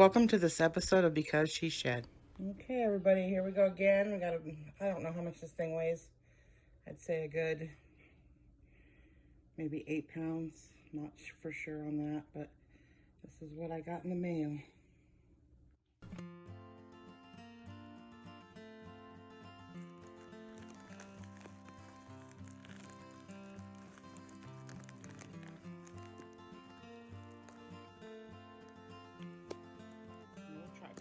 Welcome to this episode of Because She Shed. Okay, everybody, here we go again. We got I don't know how much this thing weighs. I'd say a good maybe 8 pounds. Not for sure on that, but this is what I got in the mail. No tripod.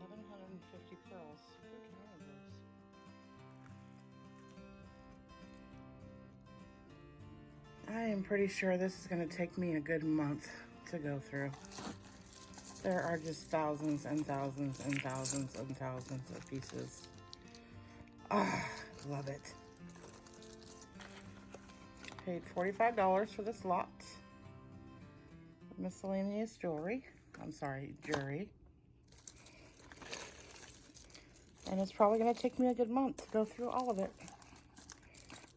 $750 pearls. Who counted those? I am pretty sure this is going to take me a good month to go through. There are just thousands and thousands and thousands and thousands of pieces. Ah, love it. Paid $45 for this lot. Miscellaneous jewelry. I'm sorry, jewelry. And it's probably going to take me a good month to go through all of it.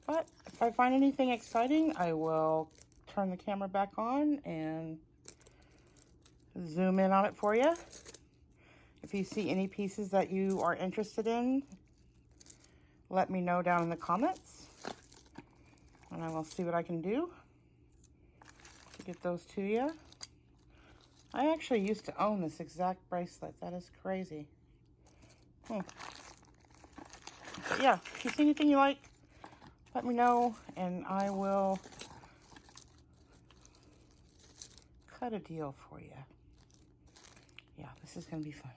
But if I find anything exciting, I will turn the camera back on and zoom in on it for you. If you see any pieces that you are interested in, let me know down in the comments. And I will see what I can do to get those to you. I actually used to own this exact bracelet. That is crazy. But yeah, if you see anything you like, let me know and I will cut a deal for you. Yeah, this is going to be fun.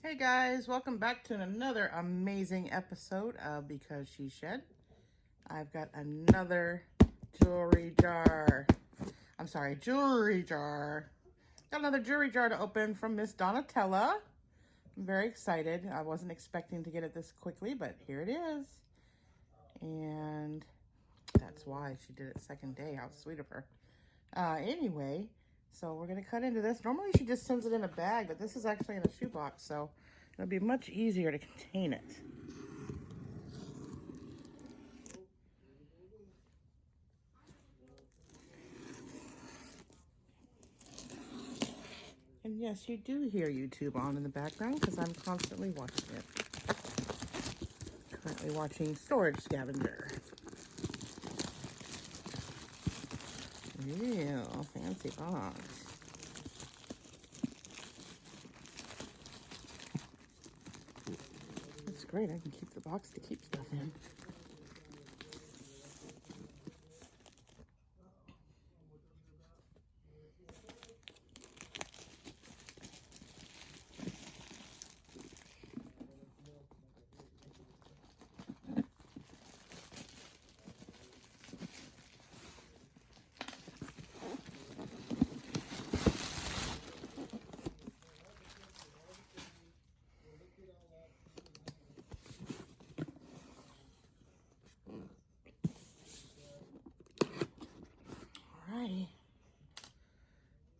Hey guys, welcome back to another amazing episode of Because She Shed. I've got another jewelry jar. Jewelry jar. Got another jewelry jar to open from Miss Donatella. I'm very excited. I wasn't expecting to get it this quickly, but here it is. And that's why she did it second day. How sweet of her. Anyway, so we're going to cut into this. Normally she just sends it in a bag, but this is actually in a shoebox, so it'll be much easier to contain it. And yes, you do hear YouTube on in the background because I'm constantly watching it. Currently watching Storage Scavenger. Ew, fancy box. That's great. I can keep the box to keep stuff in. Alrighty.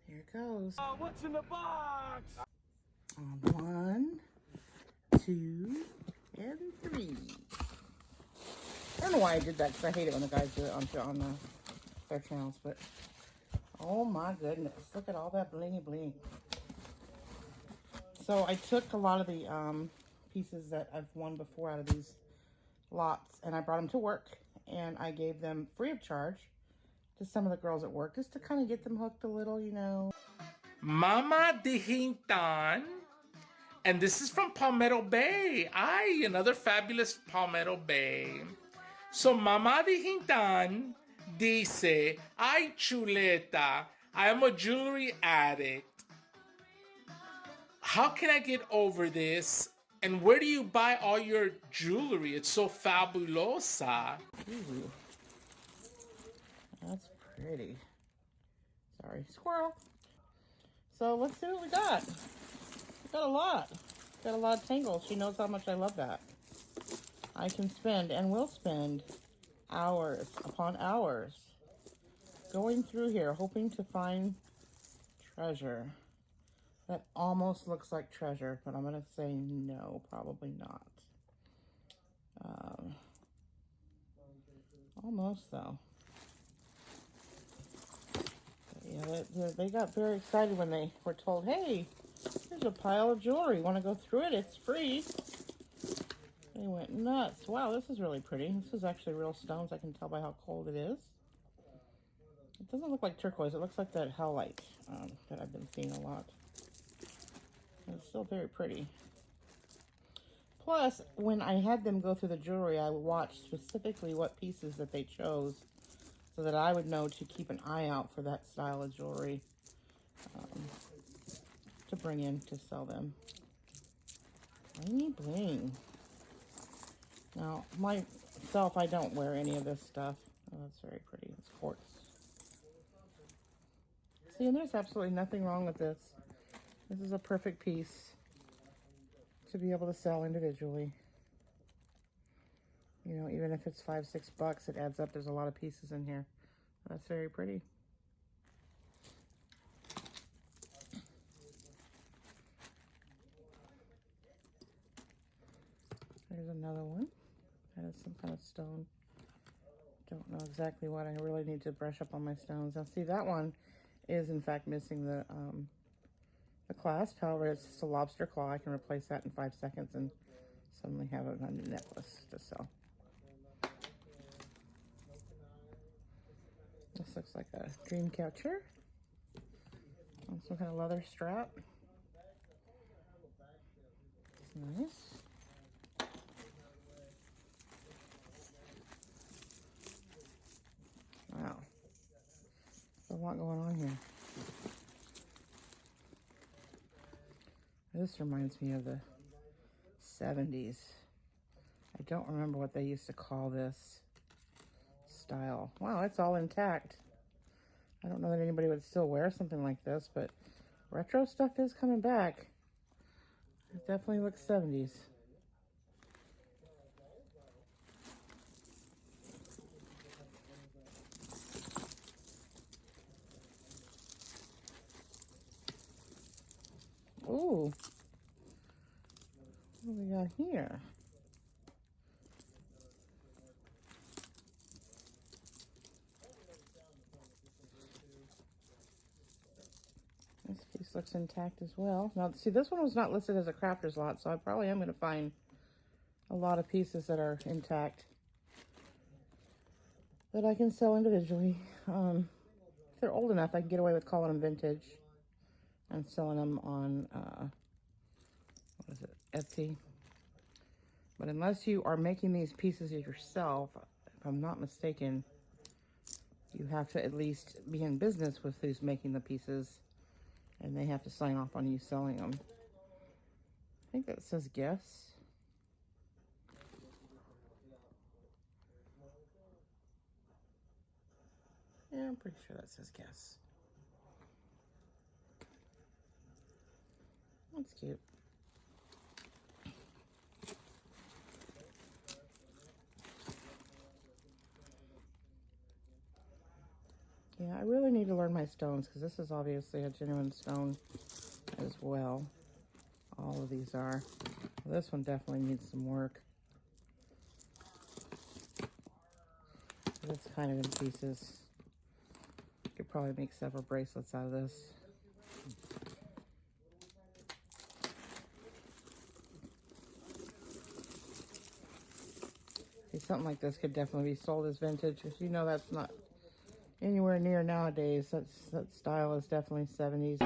Here it goes. What's in the box? 1, 2, and 3. I don't know why I did that because I hate it when the guys do it on their channels, but Oh my goodness. Look at all that blingy bling. So I took a lot of the pieces that I've won before out of these lots, and I brought them to work, and I gave them free of charge to some of the girls at work, just to kind of get them hooked a little, you know. Mama Dihintan. And this is from Palmetto Bay. Ay, another fabulous Palmetto Bay. So Mama Dihintan dice, ay chuleta, I am a jewelry addict. How can I get over this? And where do you buy all your jewelry? It's so fabulosa. Ooh, that's pretty. Sorry, squirrel. So let's see what we got. We got a lot. Got a lot of tangles. She knows how much I love that. I can spend and will spend hours upon hours going through here hoping to find treasure that almost looks like treasure, but I'm going to say no, probably not. Almost though. Yeah, they got very excited when they were told, hey, here's a pile of jewelry. Want to go through it? It's free. They went nuts. Wow, this is really pretty. This is actually real stones. I can tell by how cold it is. It doesn't look like turquoise. It looks like that howlite that I've been seeing a lot. And it's still very pretty. Plus, when I had them go through the jewelry, I watched specifically what pieces that they chose so that I would know to keep an eye out for that style of jewelry to bring in to sell them. Blingy bling. Now, myself, I don't wear any of this stuff. Oh, that's very pretty. It's quartz. See, and there's absolutely nothing wrong with this. This is a perfect piece to be able to sell individually. You know, even if it's $5, $6, it adds up. There's a lot of pieces in here. That's very pretty. There's another one. That is some kind of stone. Don't know exactly what. I really need to brush up on my stones. Now, see, that one is in fact missing the clasp. However, it's just a lobster claw. I can replace that in 5 seconds and suddenly have a new necklace to sell. This looks like a dream catcher. Some kind of leather strap. It's nice. Wow. There's a lot going on here. This reminds me of the 70s. I don't remember what they used to call this style. Wow, it's all intact. I don't know that anybody would still wear something like this, but retro stuff is coming back. It definitely looks 70s. Ooh. What do we got here? This piece looks intact as well. Now, see, this one was not listed as a crafter's lot, so I probably am going to find a lot of pieces that are intact that I can sell individually. If they're old enough, I can get away with calling them vintage and selling them on, what is it, Etsy. But unless you are making these pieces yourself, if I'm not mistaken, you have to at least be in business with who's making the pieces, and they have to sign off on you selling them. I think that says guess. Yeah, I'm pretty sure that says guess. That's cute. Yeah, I really need to learn my stones because this is obviously a genuine stone as well. All of these are. This one definitely needs some work. It's kind of in pieces. You could probably make several bracelets out of this. See, something like this could definitely be sold as vintage, because you know that's not anywhere near nowadays. That style is definitely 70s.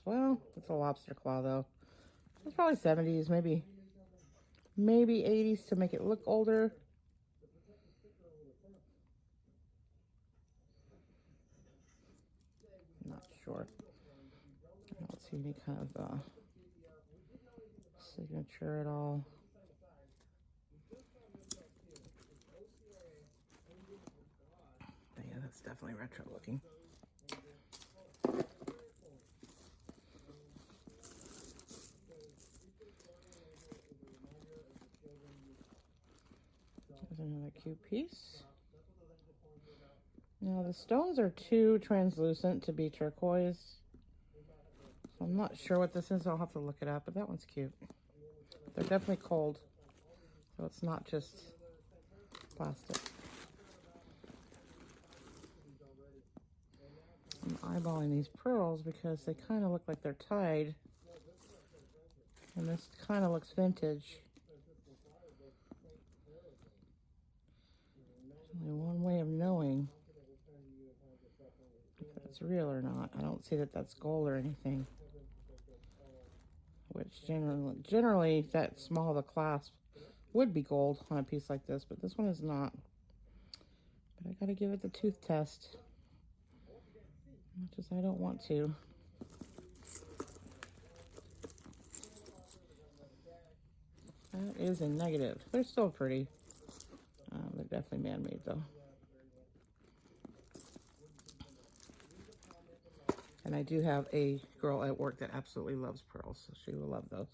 Well, it's a lobster claw though. It's probably 70s, maybe 80s to make it look older. Not sure. I don't see any kind of signature at all. But yeah, that's definitely retro looking. There's another cute piece. Now the stones are too translucent to be turquoise. So I'm not sure what this is. I'll have to look it up, but that one's cute. They're definitely cold. So it's not just plastic. I'm eyeballing these pearls because they kind of look like they're tied. And this kind of looks vintage. There's only one way of knowing if it's real or not. I don't see that that's gold or anything. Which generally that small of a clasp would be gold on a piece like this, but this one is not. But I gotta give it the tooth test. Much as I don't want to. That is a negative. They're still pretty. They're definitely man-made though. And I do have a girl at work that absolutely loves pearls, so she will love those.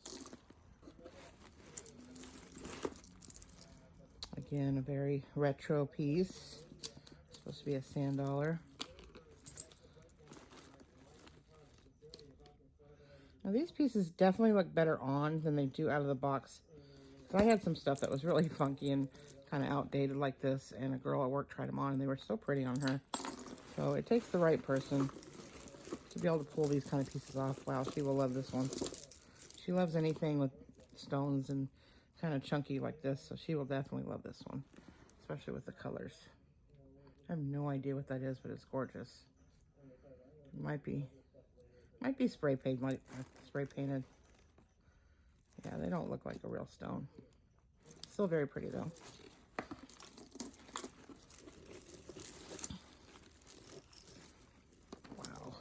Again, a very retro piece. It's supposed to be a sand dollar. Now these pieces definitely look better on than they do out of the box. I had some stuff that was really funky and kind of outdated like this, and a girl at work tried them on and they were so pretty on her. So it takes the right person to be able to pull these kind of pieces off. Wow, she will love this one. She loves anything with stones and kind of chunky like this, so she will definitely love this one, especially with the colors. I have no idea what that is, but it's gorgeous. It might be spray painted, like spray painted. Yeah, they don't look like a real stone. Still very pretty though. Wow.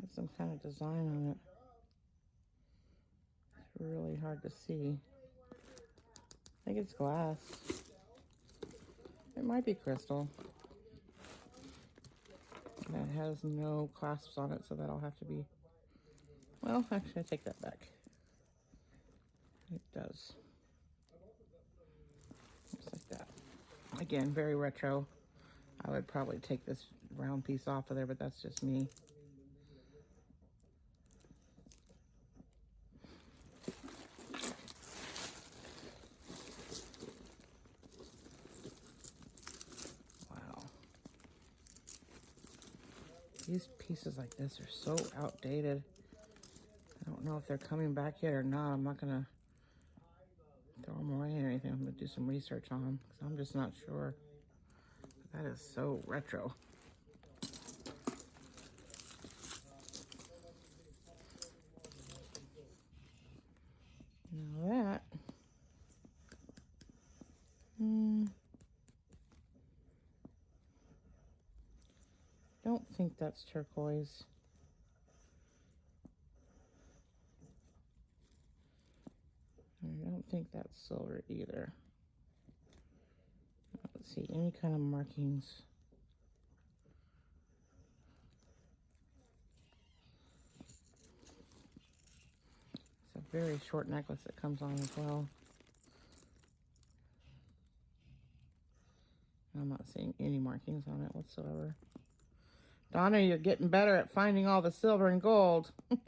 Has some kind of design on it. It's really hard to see. I think it's glass. It might be crystal. That has no clasps on it, so that'll have to be... Well, actually, I take that back. It does. Just like that. Again, very retro. I would probably take this round piece off of there, but that's just me. Wow. These pieces like this are so outdated. I don't know if they're coming back yet or not. I'm not gonna throw them away or anything. I'm gonna do some research on them because I'm just not sure. That is so retro. Now that, don't think that's turquoise. I don't think that's silver either. Let's see, any kind of markings. Let's have very short necklace that comes on as well. I'm not seeing any markings on it whatsoever. Donna, you're getting better at finding all the silver and gold. It's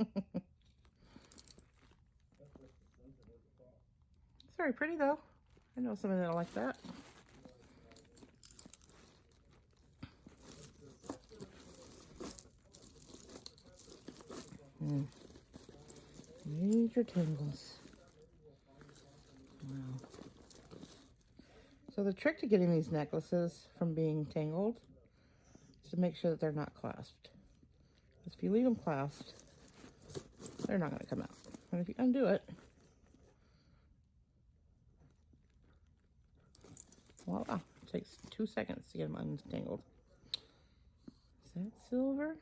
very pretty though. I know somebody that'll like that. Major tangles. Wow. So the trick to getting these necklaces from being tangled is to make sure that they're not clasped. Because if you leave them clasped, they're not going to come out. And if you undo it, voila, it takes 2 seconds to get them untangled. Is that silver?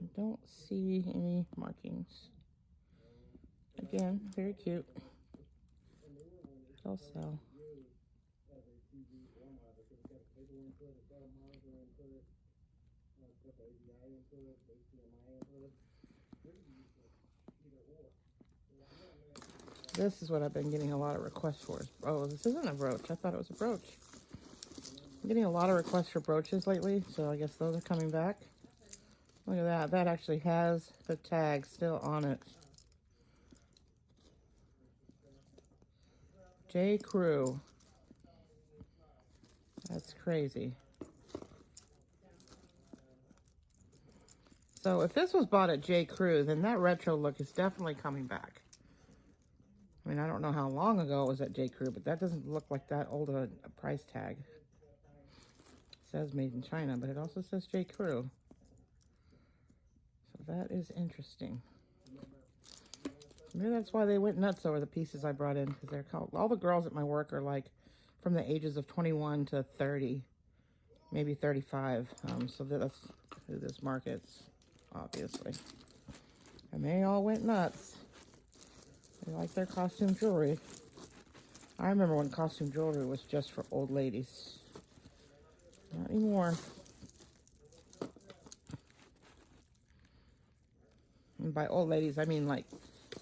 I don't see any markings. Again, very cute. They'll sell. This is what I've been getting a lot of requests for. Oh, this isn't a brooch. I thought it was a brooch. I'm getting a lot of requests for brooches lately, so I guess those are coming back. Look at that. That actually has the tag still on it. J. Crew. That's crazy. So if this was bought at J. Crew, then that retro look is definitely coming back. I mean, I don't know how long ago it was at J. Crew, but that doesn't look like that old a price tag. It says made in China, but it also says J. Crew. So that is interesting. Maybe that's why they went nuts over the pieces I brought in, because they're called, all the girls at my work are like from the ages of 21 to 30, maybe 35. So that's who this markets, obviously. And they all went nuts. They like their costume jewelry. I remember when costume jewelry was just for old ladies. Not anymore. And by old ladies, I mean like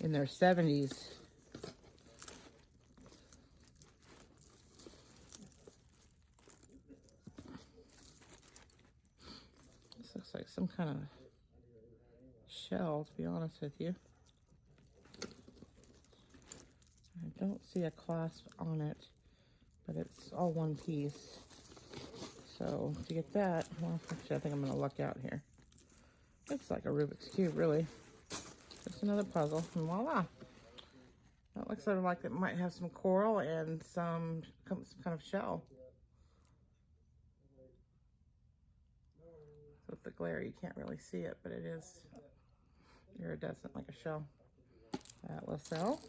in their 70s. This looks like some kind of shell, to be honest with you. I don't see a clasp on it, but it's all one piece. So to get that, well, actually I think I'm going to luck out here. Looks like a Rubik's Cube, really. Just another puzzle, and voila. That looks sort of like it might have some coral and some kind of shell. So with the glare, you can't really see it, but it is iridescent like a shell. That will sell.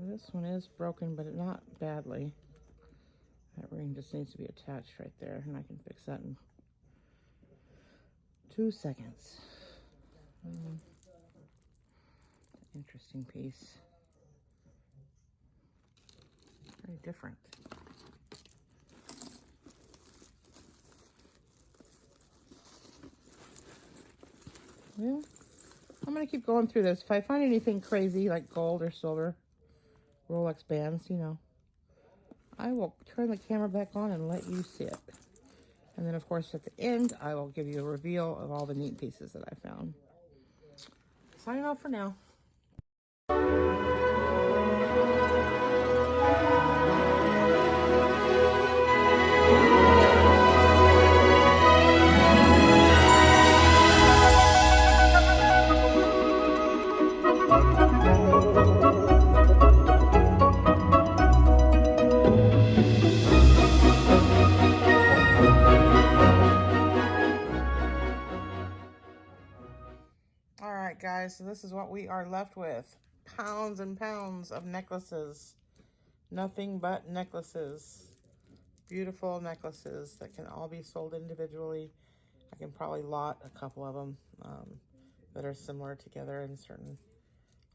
This one is broken, but not badly. That ring just needs to be attached right there, and I can fix that in 2 seconds. Interesting piece. Very different. Well, I'm going to keep going through this. If I find anything crazy like gold or silver, Rolex bands, you know, I will turn the camera back on and let you see it. And then, of course, at the end, I will give you a reveal of all the neat pieces that I found. Signing off for now. Guys, so this is what we are left with. Pounds and pounds of necklaces. Nothing but necklaces. Beautiful necklaces that can all be sold individually. I can probably lot a couple of them. that are similar together in certain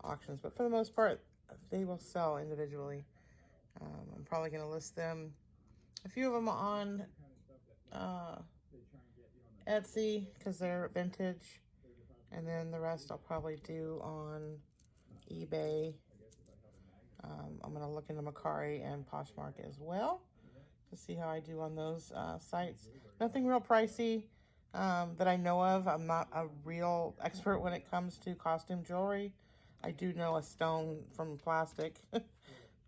auctions. But for the most part, they will sell individually. I'm probably going to list them, a few of them on Etsy because they're vintage. And then the rest I'll probably do on eBay. I'm going to look into Mercari and Poshmark as well to see how I do on those sites. Nothing real pricey that I know of. I'm not a real expert when it comes to costume jewelry. I do know a stone from plastic.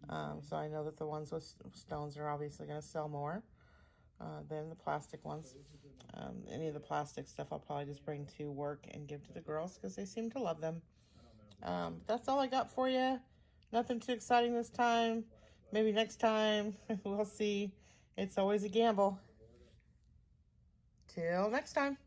So I know that the ones with stones are obviously going to sell more than the plastic ones. Any of the plastic stuff I'll probably just bring to work and give to the girls because they seem to love them. That's all I got for you. Nothing too exciting this time. Maybe next time. We'll see. It's always a gamble. Till next time.